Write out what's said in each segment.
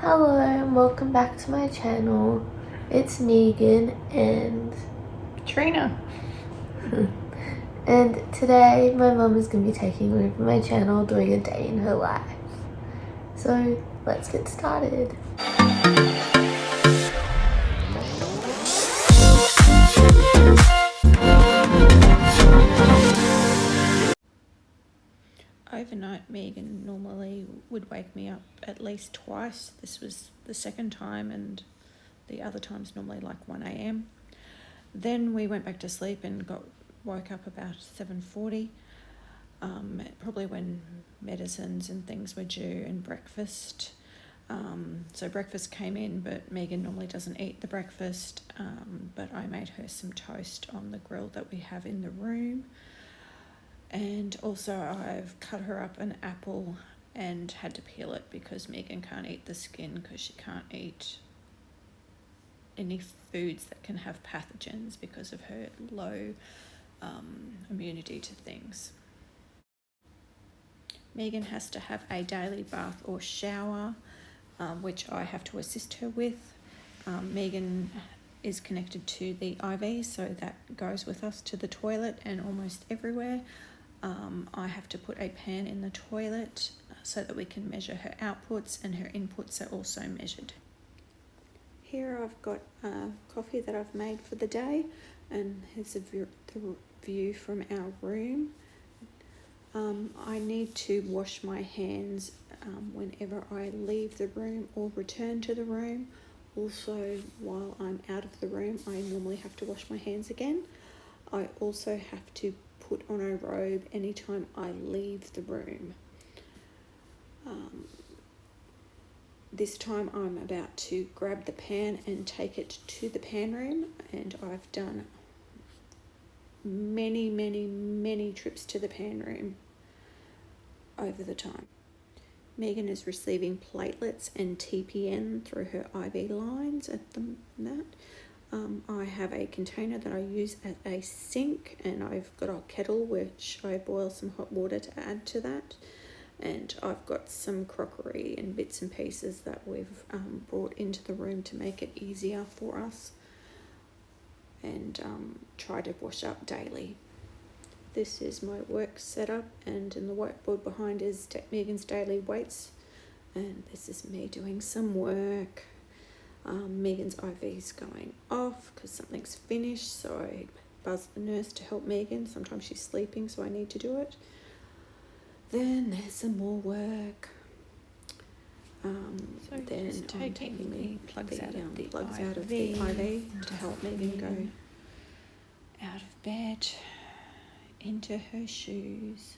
Hello and welcome back to my channel. It's Megan and Trina. and today my mum is going to be taking over my channel, doing a day in her life. So let's get started. Overnight, Megan normally would wake me up at least twice. This was the second time, and the other time's normally like 1 a.m. Then we went back to sleep and woke up about 7:40, probably when medicines and things were due and breakfast. So breakfast came in, but Megan normally doesn't eat the breakfast, but I made her some toast on the grill that we have in the room. And also I've cut her up an apple and had to peel it because Megan can't eat the skin because she can't eat any foods that can have pathogens because of her low immunity to things. Megan has to have a daily bath or shower, which I have to assist her with. Megan is connected to the IV, so that goes with us to the toilet and almost everywhere. I have to put a pan in the toilet so that we can measure her outputs, and her inputs are also measured. Here I've got coffee that I've made for the day, and here's the view from our room. I need to wash my hands whenever I leave the room or return to the room. Also, while I'm out of the room, I normally have to wash my hands again. I also have to put on a robe anytime I leave the room. This time I'm about to grab the pan and take it to the pan room, and I've done many trips to the pan room over the time. Megan is receiving platelets and TPN through her IV lines at that. I have a container that I use at a sink, and I've got a kettle which I boil some hot water to add to that, and I've got some crockery and bits and pieces that we've brought into the room to make it easier for us and try to wash up daily. This is my work setup, and in the whiteboard behind is Megan's daily weights, and this is me doing some work. Megan's IV's going off because something's finished, so I buzz the nurse to help Megan. Sometimes she's sleeping, so I need to do it. Then there's some more work. So then just taking the plugs out of the IV to help Megan go out of bed, into her shoes.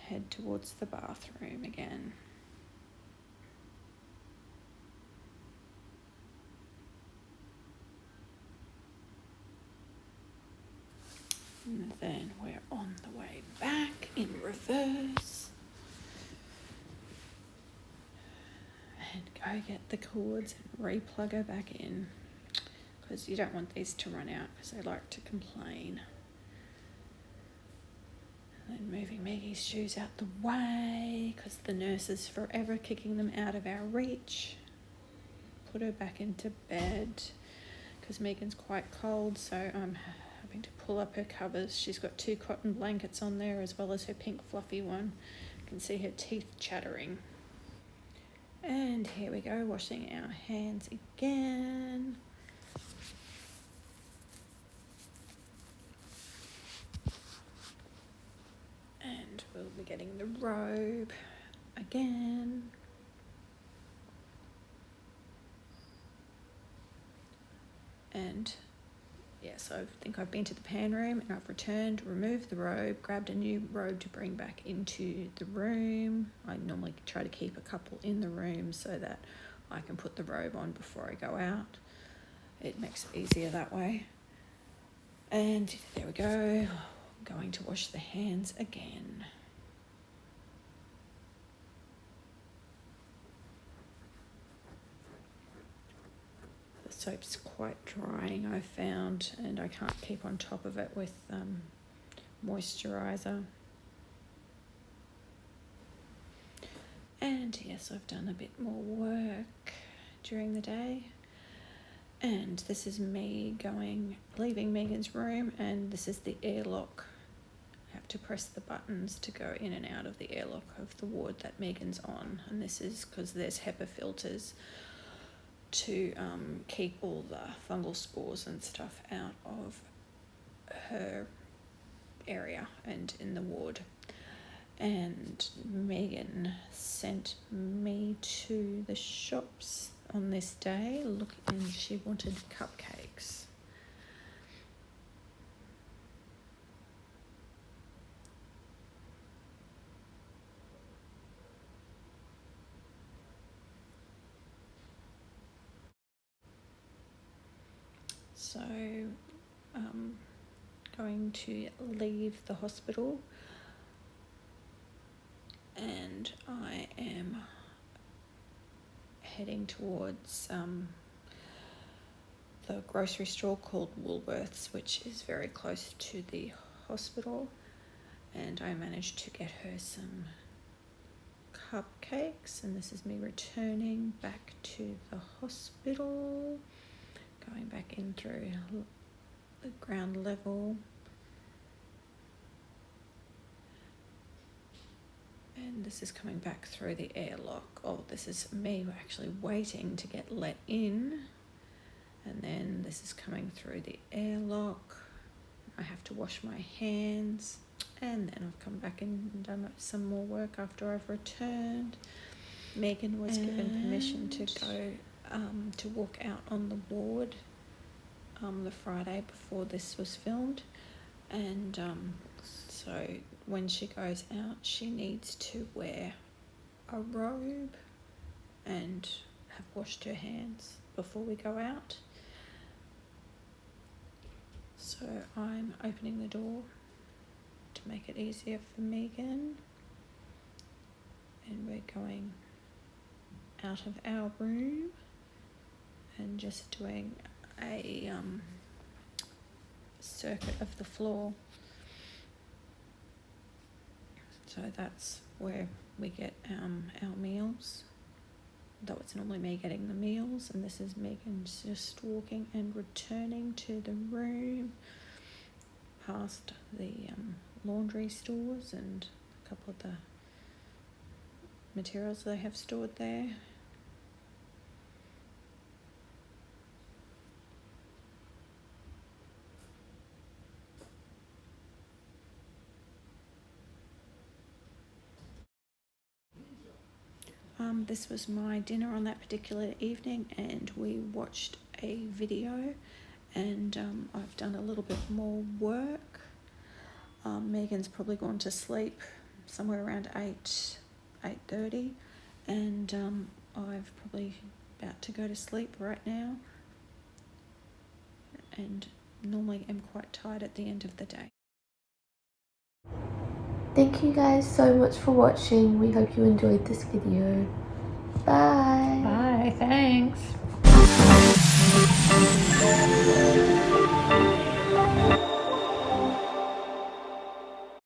Head towards the bathroom again. And then we're on the way back in reverse. And go get the cords and re-plug her back in, because you don't want these to run out because they like to complain. And moving Maggie's shoes out the way because the nurse is forever kicking them out of our reach. Put her back into bed because Megan's quite cold, so I'm having to pull up her covers. She's got 2 cotton blankets on there as well as her pink fluffy one. You can see her teeth chattering. And here we go, washing our hands again. And we'll be getting the robe again. And yes, I think I've been to the pan room and I've returned, removed the robe, grabbed a new robe to bring back into the room. I normally try to keep a couple in the room so that I can put the robe on before I go out. It makes it easier that way. And there we go. I'm going to wash the hands again. The soap's quite drying, I found, and I can't keep on top of it with moisturiser. And yes, I've done a bit more work during the day. And this is me leaving Megan's room, and this is the airlock. I have to press the buttons to go in and out of the airlock of the ward that Megan's on. And this is because there's HEPA filters to keep all the fungal spores and stuff out of her area and in the ward. And Megan sent me to the shops on this day, and she wanted cupcakes. So I'm going to leave the hospital, and I am heading towards the grocery store called Woolworths, which is very close to the hospital, and I managed to get her some cupcakes, and this is me returning back to the hospital, going back in through the ground level. And this is coming back through the airlock. Oh, this is me actually waiting to get let in. And then this is coming through the airlock. I have to wash my hands. And then I've come back and done some more work after I've returned. Megan was given permission to go to walk out on the ward the Friday before this was filmed. And so when she goes out, she needs to wear a robe and have washed her hands before we go out. So I'm opening the door to make it easier for Megan, and we're going out of our room and just doing a circuit of the floor. So that's where we get our meals, though it's normally me getting the meals, and this is Megan just walking and returning to the room past the laundry stores and a couple of the materials they have stored there. This was my dinner on that particular evening, and we watched a video, and I've done a little bit more work. Megan's probably gone to sleep somewhere around 8:30, and I've probably about to go to sleep right now, and normally am quite tired at the end of the day. Thank you guys so much for watching. We hope you enjoyed this video. Bye. Bye, thanks.